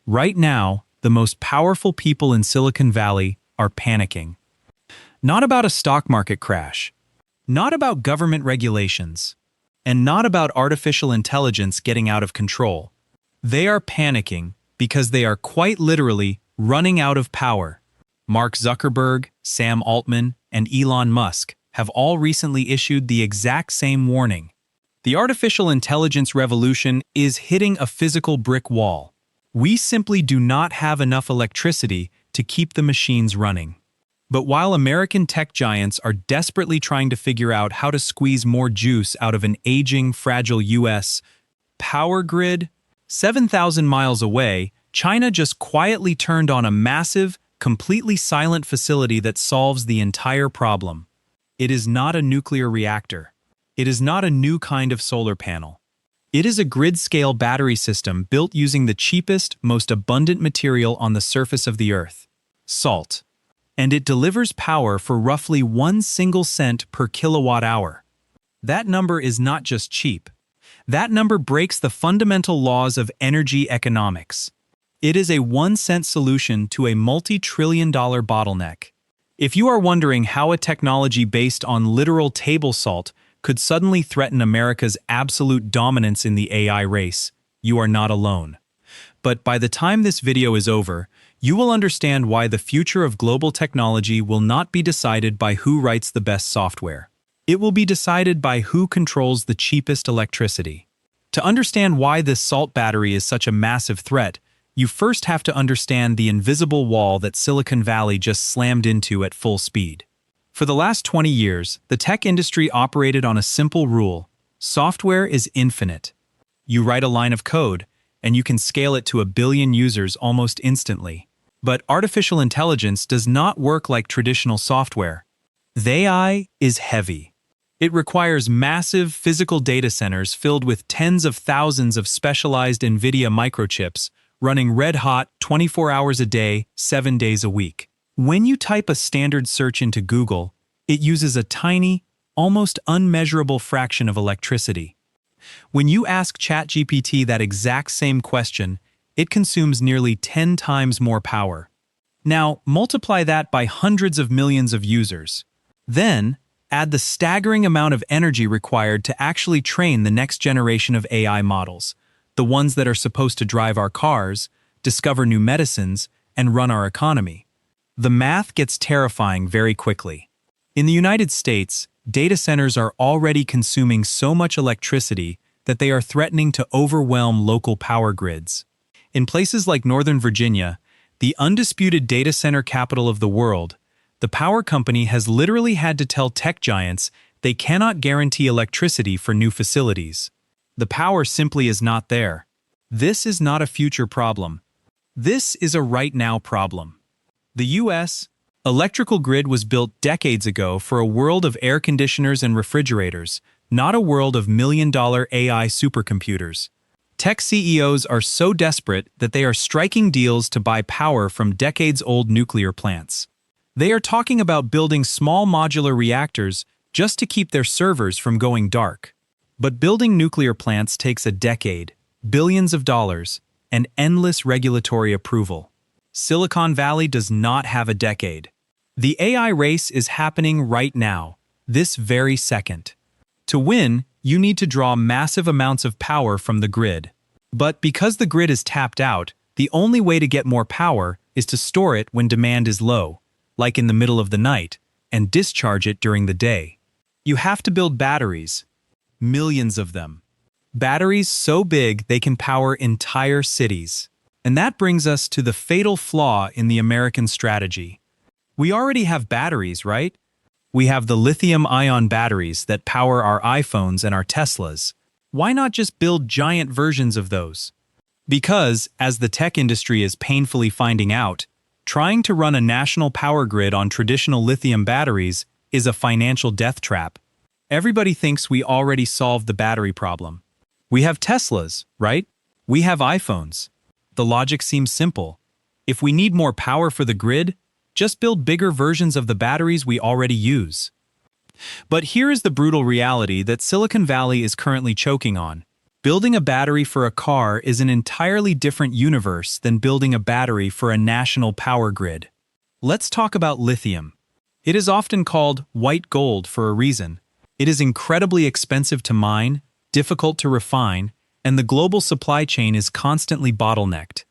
Right now, the most powerful people in Silicon Valley are panicking. Not about a stock market crash, not about government regulations, and not about artificial intelligence getting out of control. They are panicking because they are quite literally running out of power. Mark Zuckerberg, Sam Altman, and Elon Musk have all recently issued the exact same warning. The artificial intelligence revolution is hitting a physical brick wall. We simply do not have enough electricity to keep the machines running. But while American tech giants are desperately trying to figure out how to squeeze more juice out of an aging, fragile U.S. power grid, 7,000 miles away, China just quietly turned on a massive, completely silent facility that solves the entire problem. It is not a nuclear reactor. It is not a new kind of solar panel. It is a grid-scale battery system built using the cheapest, most abundant material on the surface of the Earth, salt. And it delivers power for roughly 1 single cent per kilowatt-hour. That number is not just cheap. That number breaks the fundamental laws of energy economics. It is a 1-cent solution to a multi-trillion-dollar bottleneck. If you are wondering how a technology based on literal table salt could suddenly threaten America's absolute dominance in the AI race, you are not alone. But by the time this video is over, you will understand why the future of global technology will not be decided by who writes the best software. It will be decided by who controls the cheapest electricity. To understand why this salt battery is such a massive threat, you first have to understand the invisible wall that Silicon Valley just slammed into at full speed. For the last 20 years, the tech industry operated on a simple rule: software is infinite. You write a line of code, and you can scale it to 1 billion users almost instantly. But artificial intelligence does not work like traditional software. The AI is heavy. It requires massive physical data centers filled with tens of thousands of specialized NVIDIA microchips running red-hot 24 hours a day, 7 days a week. When you type a standard search into Google, it uses a tiny, almost unmeasurable fraction of electricity. When you ask ChatGPT that exact same question, it consumes nearly 10 times more power. Now, multiply that by hundreds of millions of users. Then, add the staggering amount of energy required to actually train the next generation of AI models, the ones that are supposed to drive our cars, discover new medicines, and run our economy. The math gets terrifying very quickly. In the United States, data centers are already consuming so much electricity that they are threatening to overwhelm local power grids. In places like Northern Virginia, the undisputed data center capital of the world, the power company has literally had to tell tech giants they cannot guarantee electricity for new facilities. The power simply is not there. This is not a future problem. This is a right-now problem. The U.S. electrical grid was built decades ago for a world of air conditioners and refrigerators, not a world of million-dollar AI supercomputers. Tech CEOs are so desperate that they are striking deals to buy power from decades-old nuclear plants. They are talking about building small modular reactors just to keep their servers from going dark. But building nuclear plants takes a decade, billions of dollars, and endless regulatory approval. Silicon Valley does not have a decade. The AI race is happening right now, this very second. To win, you need to draw massive amounts of power from the grid. But because the grid is tapped out, the only way to get more power is to store it when demand is low, like in the middle of the night, and discharge it during the day. You have to build batteries, millions of them. Batteries so big they can power entire cities. And that brings us to the fatal flaw in the American strategy. We already have batteries, right? We have the lithium-ion batteries that power our iPhones and our Teslas. Why not just build giant versions of those? Because, as the tech industry is painfully finding out, trying to run a national power grid on traditional lithium batteries is a financial death trap. Everybody thinks we already solved the battery problem. We have Teslas, right? We have iPhones. The logic seems simple. If we need more power for the grid, just build bigger versions of the batteries we already use. But here is the brutal reality that Silicon Valley is currently choking on. Building a battery for a car is an entirely different universe than building a battery for a national power grid. Let's talk about lithium. It is often called white gold for a reason. It is incredibly expensive to mine, difficult to refine, and the global supply chain is constantly bottlenecked.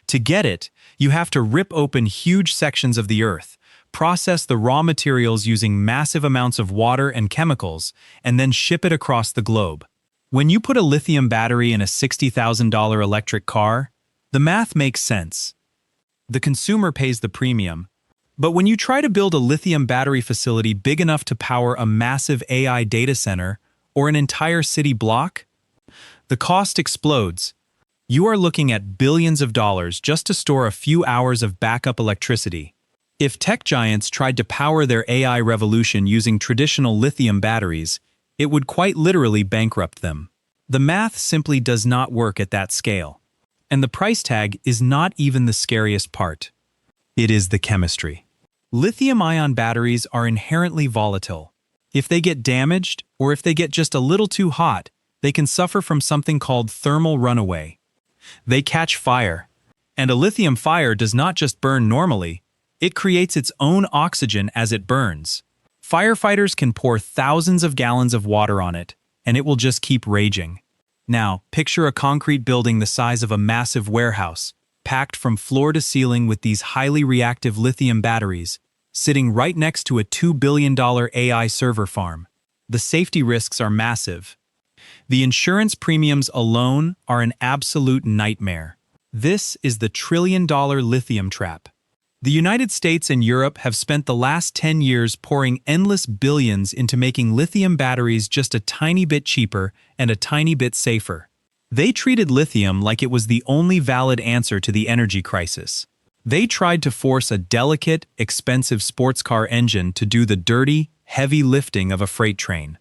To get it, you have to rip open huge sections of the earth, process the raw materials using massive amounts of water and chemicals, and then ship it across the globe. When you put a lithium battery in a $60,000 electric car, the math makes sense. The consumer pays the premium. But when you try to build a lithium battery facility big enough to power a massive AI data center or an entire city block, the cost explodes. You are looking at billions of dollars just to store a few hours of backup electricity. If tech giants tried to power their AI revolution using traditional lithium batteries, it would quite literally bankrupt them. The math simply does not work at that scale. And the price tag is not even the scariest part. It is the chemistry. Lithium-ion batteries are inherently volatile. If they get damaged, or if they get just a little too hot, they can suffer from something called thermal runaway. They catch fire. And a lithium fire does not just burn normally, it creates its own oxygen as it burns. Firefighters can pour thousands of gallons of water on it, and it will just keep raging. Now, picture a concrete building the size of a massive warehouse, packed from floor to ceiling with these highly reactive lithium batteries, sitting right next to a $2 billion AI server farm. The safety risks are massive. The insurance premiums alone are an absolute nightmare. This is the trillion-dollar lithium trap. The United States and Europe have spent the last 10 years pouring endless billions into making lithium batteries just a tiny bit cheaper and a tiny bit safer. They treated lithium like it was the only valid answer to the energy crisis. They tried to force a delicate, expensive sports car engine to do the dirty, heavy lifting of a freight train.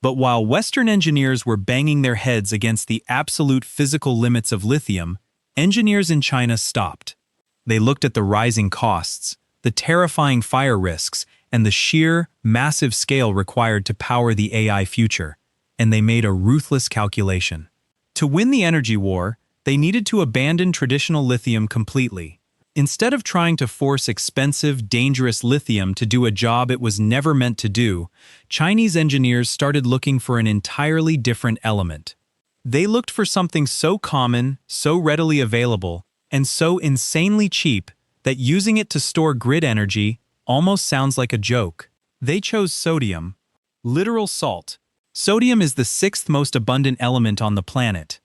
But while Western engineers were banging their heads against the absolute physical limits of lithium, engineers in China stopped. They looked at the rising costs, the terrifying fire risks, and the sheer, massive scale required to power the AI future, and they made a ruthless calculation. To win the energy war, they needed to abandon traditional lithium completely. Instead of trying to force expensive, dangerous lithium to do a job it was never meant to do, Chinese engineers started looking for an entirely different element. They looked for something so common, so readily available, and so insanely cheap that using it to store grid energy almost sounds like a joke. They chose sodium, literal salt. Sodium is the sixth most abundant element on the planet.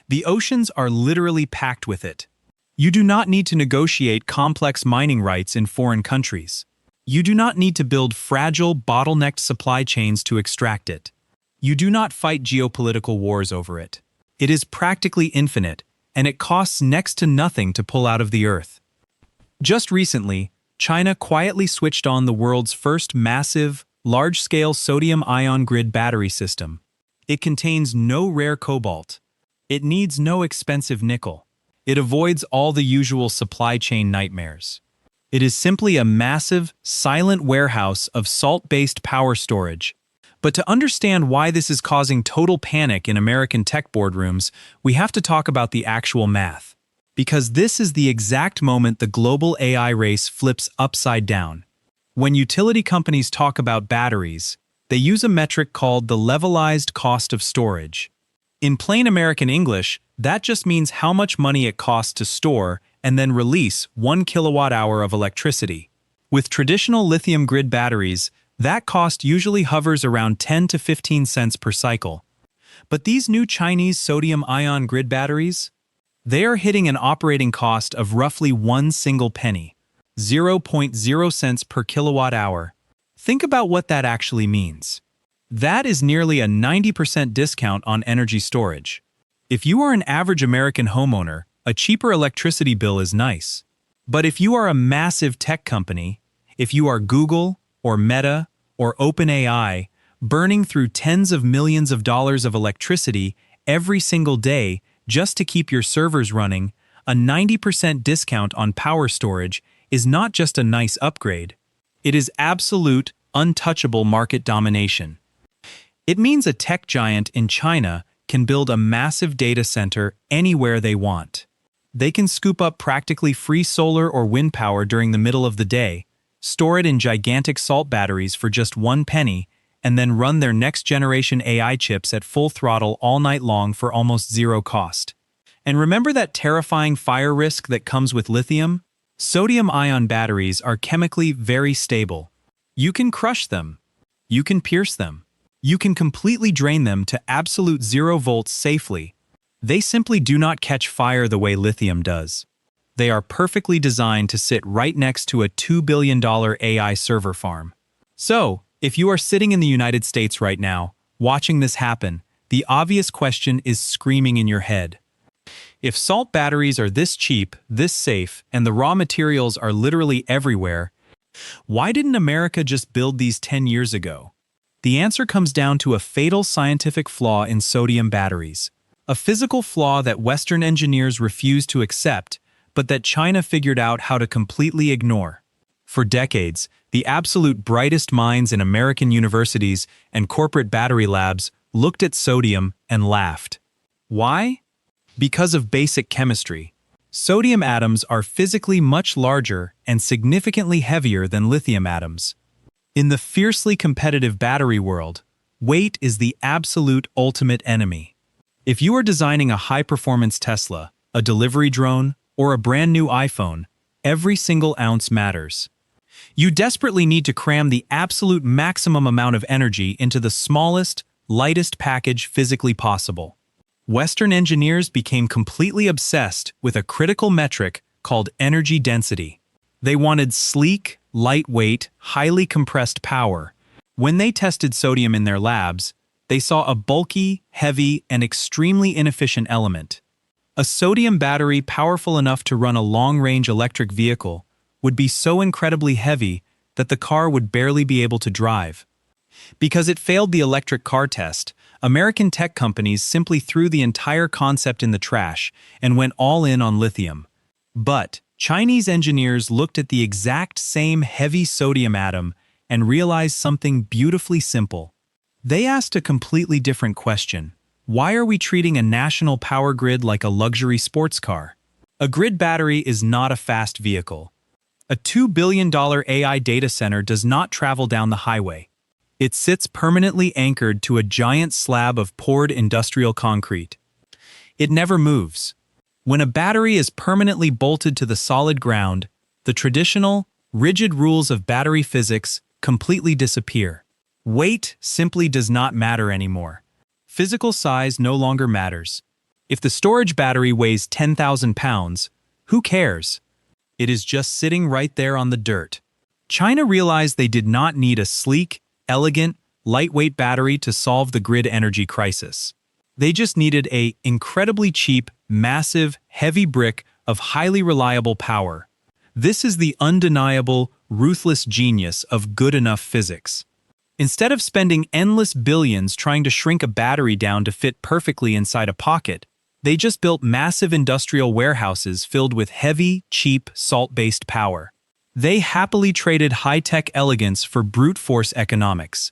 The oceans are literally packed with it. You do not need to negotiate complex mining rights in foreign countries. You do not need to build fragile, bottlenecked supply chains to extract it. You do not fight geopolitical wars over it. It is practically infinite, and it costs next to nothing to pull out of the earth. Just recently, China quietly switched on the world's first massive, large-scale sodium-ion grid battery system. It contains no rare cobalt. It needs no expensive nickel. It avoids all the usual supply chain nightmares. It is simply a massive, silent warehouse of salt-based power storage. But to understand why this is causing total panic in American tech boardrooms, we have to talk about the actual math. Because this is the exact moment the global AI race flips upside down. When utility companies talk about batteries, they use a metric called the levelized cost of storage. In plain American English, that just means how much money it costs to store and then release 1 kilowatt-hour of electricity. With traditional lithium grid batteries, that cost usually hovers around 10 to 15 cents per cycle. But these new Chinese sodium-ion grid batteries, they are hitting an operating cost of roughly 1 single penny, 0.0 cents per kilowatt-hour. Think about what that actually means. That is nearly a 90% discount on energy storage. If you are an average American homeowner, a cheaper electricity bill is nice. But if you are a massive tech company, if you are Google or Meta or OpenAI, burning through tens of millions of dollars of electricity every single day just to keep your servers running, a 90% discount on power storage is not just a nice upgrade. It is absolute, untouchable market domination. It means a tech giant in China can build a massive data center anywhere they want. They can scoop up practically free solar or wind power during the middle of the day, store it in gigantic salt batteries for just 1 penny, and then run their next-generation AI chips at full throttle all night long for almost zero cost. And remember that terrifying fire risk that comes with lithium? Sodium-ion batteries are chemically very stable. You can crush them. You can pierce them. You can completely drain them to absolute 0 volts safely. They simply do not catch fire the way lithium does. They are perfectly designed to sit right next to a $2 billion AI server farm. So, if you are sitting in the United States right now, watching this happen, the obvious question is screaming in your head. If salt batteries are this cheap, this safe, and the raw materials are literally everywhere, why didn't America just build these 10 years ago? The answer comes down to a fatal scientific flaw in sodium batteries. A physical flaw that Western engineers refuse to accept, but that China figured out how to completely ignore. For decades, the absolute brightest minds in American universities and corporate battery labs looked at sodium and laughed. Why? Because of basic chemistry. Sodium atoms are physically much larger and significantly heavier than lithium atoms. In the fiercely competitive battery world, weight is the absolute ultimate enemy. If you are designing a high-performance Tesla, a delivery drone, or a brand new iPhone, every single ounce matters. You desperately need to cram the absolute maximum amount of energy into the smallest, lightest package physically possible. Western engineers became completely obsessed with a critical metric called energy density. They wanted sleek, lightweight, highly compressed power. When they tested sodium in their labs, they saw a bulky, heavy, and extremely inefficient element. A sodium battery powerful enough to run a long-range electric vehicle would be so incredibly heavy that the car would barely be able to drive. Because it failed the electric car test, American tech companies simply threw the entire concept in the trash and went all in on lithium. But Chinese engineers looked at the exact same heavy sodium atom and realized something beautifully simple. They asked a completely different question. Why are we treating a national power grid like a luxury sports car? A grid battery is not a fast vehicle. A $2 billion AI data center does not travel down the highway. It sits permanently anchored to a giant slab of poured industrial concrete. It never moves. When a battery is permanently bolted to the solid ground, the traditional, rigid rules of battery physics completely disappear. Weight simply does not matter anymore. Physical size no longer matters. If the storage battery weighs 10,000 pounds, who cares? It is just sitting right there on the dirt. China realized they did not need a sleek, elegant, lightweight battery to solve the grid energy crisis. They just needed an incredibly cheap, massive, heavy brick of highly reliable power. This is the undeniable, ruthless genius of good enough physics. Instead of spending endless billions trying to shrink a battery down to fit perfectly inside a pocket, they just built massive industrial warehouses filled with heavy, cheap, salt-based power. They happily traded high-tech elegance for brute force economics.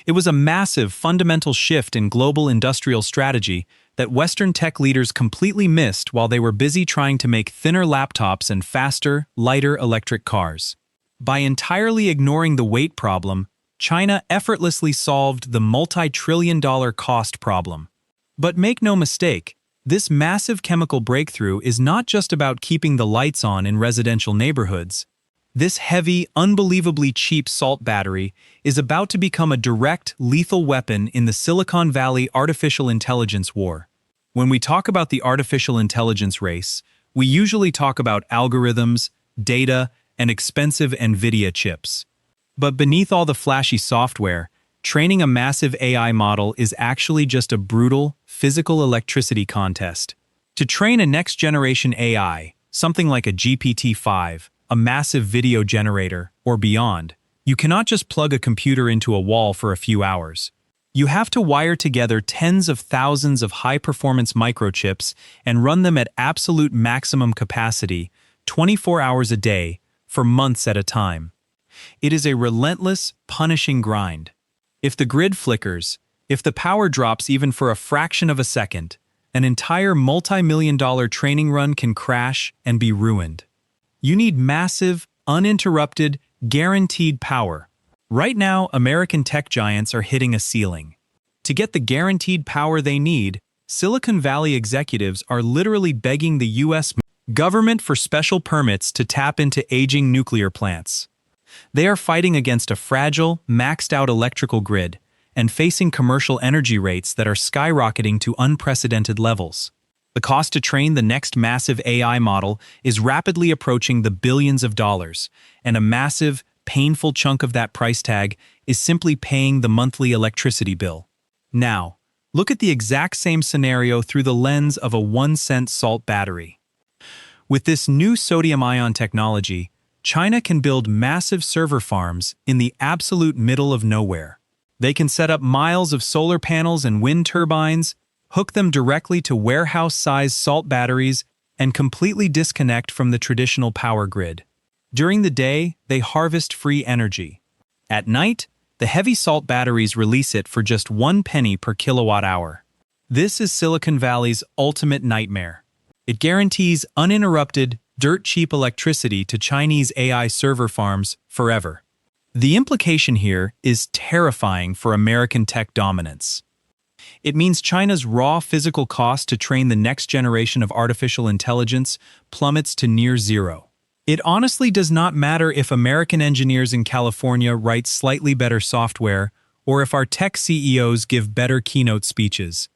It was a massive, fundamental shift in global industrial strategy that Western tech leaders completely missed while they were busy trying to make thinner laptops and faster, lighter electric cars. By entirely ignoring the weight problem, China effortlessly solved the multi-trillion-dollar cost problem. But make no mistake, this massive chemical breakthrough is not just about keeping the lights on in residential neighborhoods. This heavy, unbelievably cheap salt battery is about to become a direct, lethal weapon in the Silicon Valley artificial intelligence war. When we talk about the artificial intelligence race, we usually talk about algorithms, data, and expensive NVIDIA chips. But beneath all the flashy software, training a massive AI model is actually just a brutal, physical electricity contest. To train a next-generation AI, something like a GPT-5, a massive video generator, or beyond, you cannot just plug a computer into a wall for a few hours. You have to wire together tens of thousands of high-performance microchips and run them at absolute maximum capacity, 24 hours a day, for months at a time. It is a relentless, punishing grind. If the grid flickers, If the power drops even for a fraction of a second, an entire multi-million-dollar training run can crash and be ruined. You need massive, uninterrupted, guaranteed power. Right now, American tech giants are hitting a ceiling. To get the guaranteed power they need, Silicon Valley executives are literally begging the U.S. government for special permits to tap into aging nuclear plants. They are fighting against a fragile, maxed-out electrical grid and facing commercial energy rates that are skyrocketing to unprecedented levels. The cost to train the next massive AI model is rapidly approaching the billions of dollars, and a massive, painful chunk of that price tag is simply paying the monthly electricity bill. Now, look at the exact same scenario through the lens of a 1-cent salt battery. With this new sodium-ion technology, China can build massive server farms in the absolute middle of nowhere. They can set up miles of solar panels and wind turbines, hook them directly to warehouse-sized salt batteries, and completely disconnect from the traditional power grid. During the day, they harvest free energy. At night, the heavy salt batteries release it for just 1 penny per kilowatt-hour. This is Silicon Valley's ultimate nightmare. It guarantees uninterrupted, dirt-cheap electricity to Chinese AI server farms forever. The implication here is terrifying for American tech dominance. It means China's raw physical cost to train the next generation of artificial intelligence plummets to near zero. It honestly does not matter if American engineers in California write slightly better software or if our tech CEOs give better keynote speeches.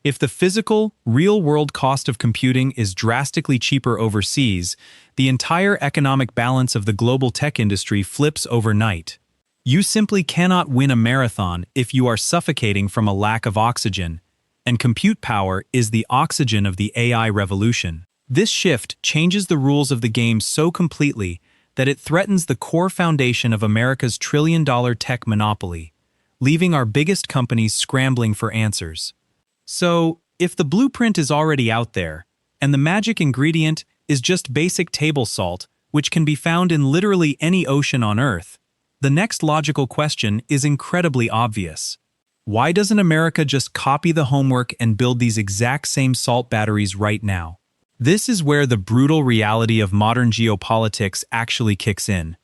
If the physical, real-world cost of computing is drastically cheaper overseas, the entire economic balance of the global tech industry flips overnight. You simply cannot win a marathon if you are suffocating from a lack of oxygen, and compute power is the oxygen of the AI revolution. This shift changes the rules of the game so completely that it threatens the core foundation of America's trillion-dollar tech monopoly, leaving our biggest companies scrambling for answers. So, if the blueprint is already out there, and the magic ingredient is just basic table salt, which can be found in literally any ocean on Earth, the next logical question is incredibly obvious. Why doesn't America just copy the homework and build these exact same salt batteries right now? This is where the brutal reality of modern geopolitics actually kicks in.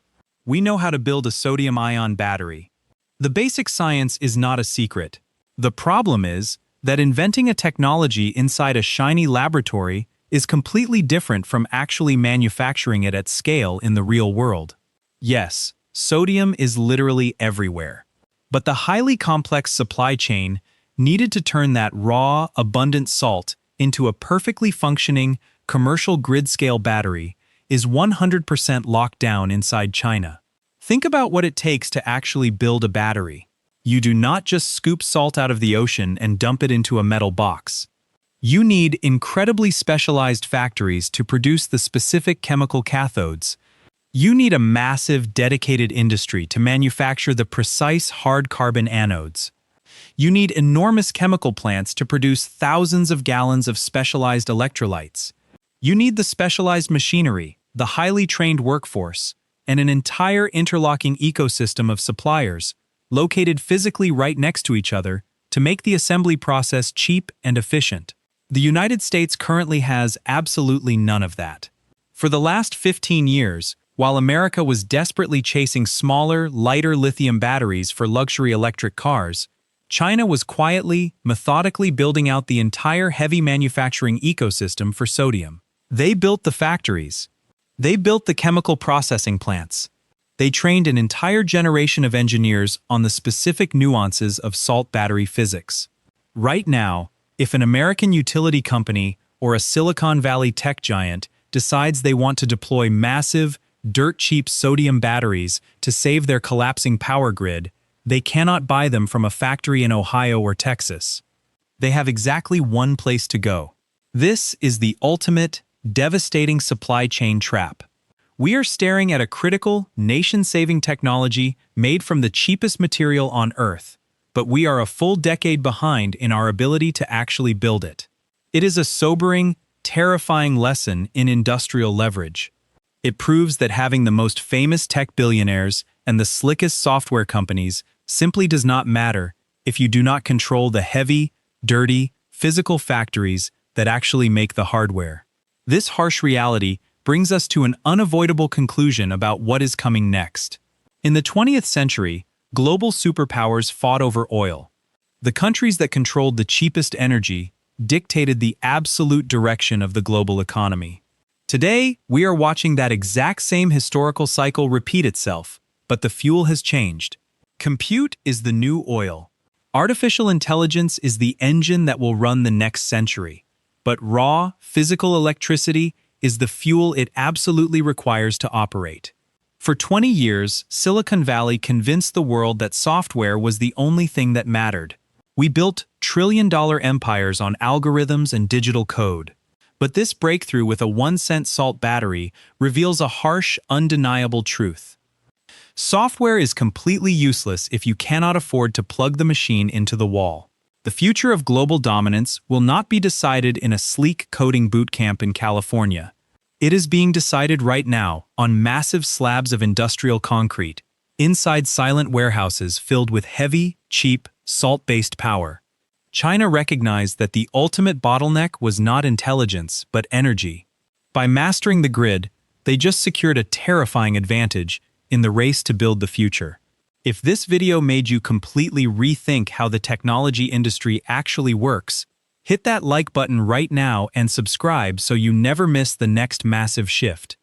We know how to build a sodium-ion battery. The basic science is not a secret. The problem is that inventing a technology inside a shiny laboratory is completely different from actually manufacturing it at scale in the real world. Yes, sodium is literally everywhere. But the highly complex supply chain needed to turn that raw, abundant salt into a perfectly functioning, commercial grid-scale battery is 100% locked down inside China. Think about what it takes to actually build a battery. You do not just scoop salt out of the ocean and dump it into a metal box. You need incredibly specialized factories to produce the specific chemical cathodes. You need a massive, dedicated industry to manufacture the precise hard carbon anodes. You need enormous chemical plants to produce thousands of gallons of specialized electrolytes. You need the specialized machinery, the highly trained workforce, and an entire interlocking ecosystem of suppliers located physically right next to each other to make the assembly process cheap and efficient. The United States currently has absolutely none of that. For the last 15 years, while America was desperately chasing smaller, lighter lithium batteries for luxury electric cars, China was quietly, methodically building out the entire heavy manufacturing ecosystem for sodium. They built the factories. They built the chemical processing plants. They trained an entire generation of engineers on the specific nuances of salt battery physics. Right now, if an American utility company or a Silicon Valley tech giant decides they want to deploy massive, dirt-cheap sodium batteries to save their collapsing power grid, they cannot buy them from a factory in Ohio or Texas. They have exactly one place to go. This is the ultimate, devastating supply chain trap. We are staring at a critical, nation-saving technology made from the cheapest material on Earth, but we are a full decade behind in our ability to actually build it. It is a sobering, terrifying lesson in industrial leverage. It proves that having the most famous tech billionaires and the slickest software companies simply does not matter if you do not control the heavy, dirty, physical factories that actually make the hardware. This harsh reality brings us to an unavoidable conclusion about what is coming next. In the 20th century, global superpowers fought over oil. The countries that controlled the cheapest energy dictated the absolute direction of the global economy. Today, we are watching that exact same historical cycle repeat itself, but the fuel has changed. Compute is the new oil. Artificial intelligence is the engine that will run the next century. But raw, physical electricity is the fuel it absolutely requires to operate. For 20 years, Silicon Valley convinced the world that software was the only thing that mattered. We built trillion-dollar empires on algorithms and digital code. But this breakthrough with a 1-cent salt battery reveals a harsh, undeniable truth. Software is completely useless if you cannot afford to plug the machine into the wall. The future of global dominance will not be decided in a sleek coding bootcamp in California. It is being decided right now on massive slabs of industrial concrete, inside silent warehouses filled with heavy, cheap, salt-based power. China recognized that the ultimate bottleneck was not intelligence, but energy. By mastering the grid, they just secured a terrifying advantage in the race to build the future. If this video made you completely rethink how the technology industry actually works, hit that like button right now and subscribe so you never miss the next massive shift.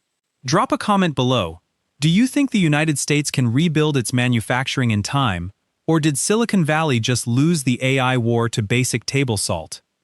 Drop a comment below. Do you think the United States can rebuild its manufacturing in time, or did Silicon Valley just lose the AI war to basic table salt?